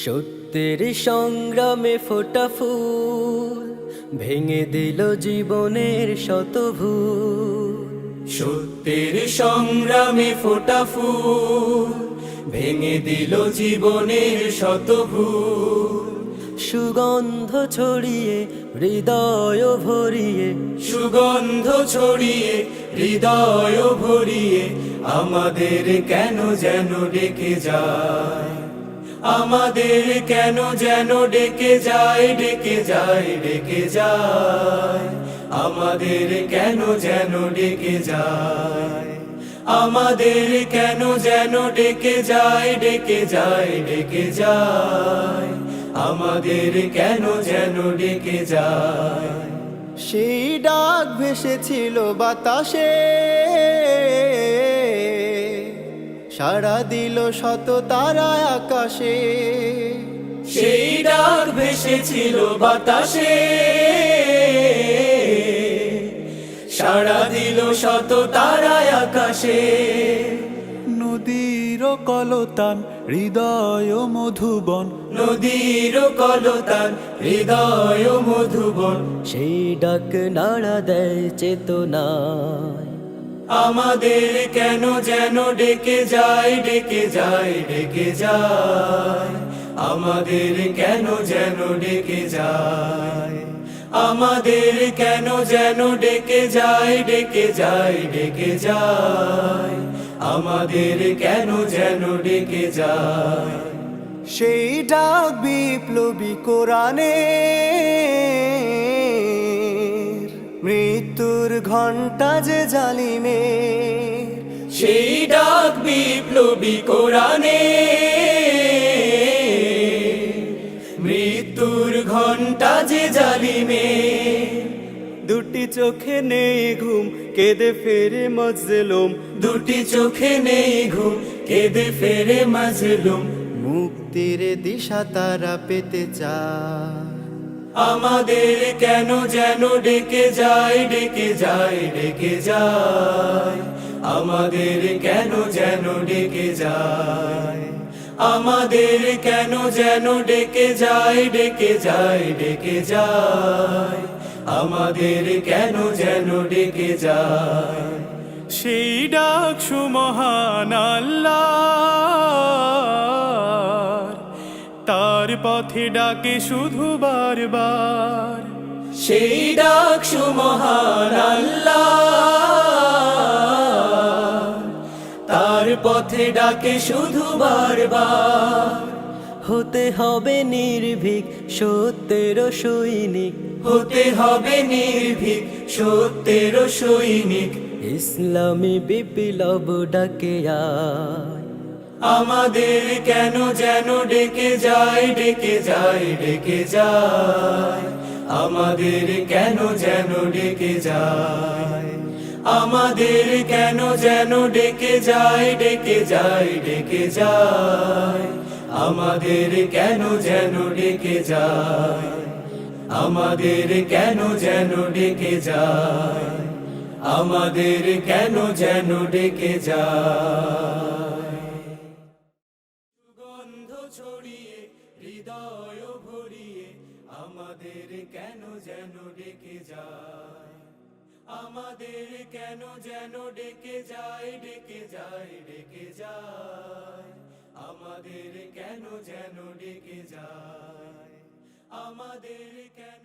সত্যের সংগ্রামে ফোটা ফুল ভেঙে দিল জীবনের শত ভুল। সত্যের সংগ্রামে ফোটা ফুল ভেঙে দিল জীবনের শত ভুল। সুগন্ধ ছড়িয়ে হৃদয় ভরিয়ে, সুগন্ধ ছড়িয়ে হৃদয় ভরিয়ে আমাদের কেন যেন ডেকে যায়, আমাদের কেন যেন ডেকে যায়, ডেকে যায়, ডেকে যায়, আমাদের কেন যেন ডেকে যায়, আমাদের কেন যেন ডেকে যায়, ডেকে যায়, ডেকে যায়, আমাদের কেন যেন ডেকে যায়। সেই ডাক ভেসেছিল বাতাসে, সাড়া দিল শত তারা আকাশে। সেই ডাক ভেসেছিল বাতাসে, সাড়া দিল শত তারায় আকাশে। নদীর কলতান হৃদয় মধুবন, নদীর কলতান হৃদয় মধুবন। সেই ডাক নাড়া দেয় চেতনায়, আমাদের কেন যেন ডেকে যায়, ডেকে যায়, ডেকে যায়, আমাদের কেন যেন ডেকে যায়, আমাদের কেন যেন ডেকে যায়, ডেকে যায়, ডেকে যায়, আমাদের কেন যেন ডেকে যায়। সেই ডাক বিপ্লবী কোরআনে, মৃত্যুর ঘণ্টা যে জালিমে। সেই ডাক বিপ্লবী কোরআনে, মৃত্যুর ঘণ্টা যে জালিমে। দুটি চোখে নেই ঘুম কেঁদে ফেরে মজলুম, দুটি চোখে নেই ঘুম কেঁদে ফেরে মাজলুম। মুক্তির দিশা তারা পেতে চায়, আমাদের কেন যেন ডেকে যায়, ডেকে যায়, ডেকে যায়, আমাদের কেন যেন ডেকে যায়, আমাদের কেন যেন ডেকে যায়, ডেকে যায়, ডেকে যায়, আমাদের কেন যেন ডেকে যায়। সেই ডাক সুমহান আল্লাহর, তার পথে ডাকে শুধু বারবার। সেই ডাক সুমহান আল্লাহ, তার পথে ডাকে শুধু বারবার। হতে হবে নির্ভীক সত্যের সৈনিক, হতে হবে নির্ভীক সত্যের সৈনিক। ইসলামী বিপ্লব ডাকে আয়, আমাদের কেন যেন ডেকে যায়, ডেকে যায়, ডেকে যায়, আমাদের কেন যেন ডেকে যায়, আমাদের কেন যেন ডেকে যায়, ডেকে যায়, ডেকে যায়, আমাদের কেন যেন ডেকে যায়, আমাদের কেন যেন ডেকে যায়, আমাদের কেন যেন ডেকে যায়। সুগন্ধ ছড়িয়ে হৃদয় ভরিয়ে আমাদের কেন যেন ডেকে যায়, আমাদের কেন যেন ডেকে যায়, ডেকে যায়, ডেকে যায়, আমাদের কেন যেন ডেকে যায়, আমাদের কেন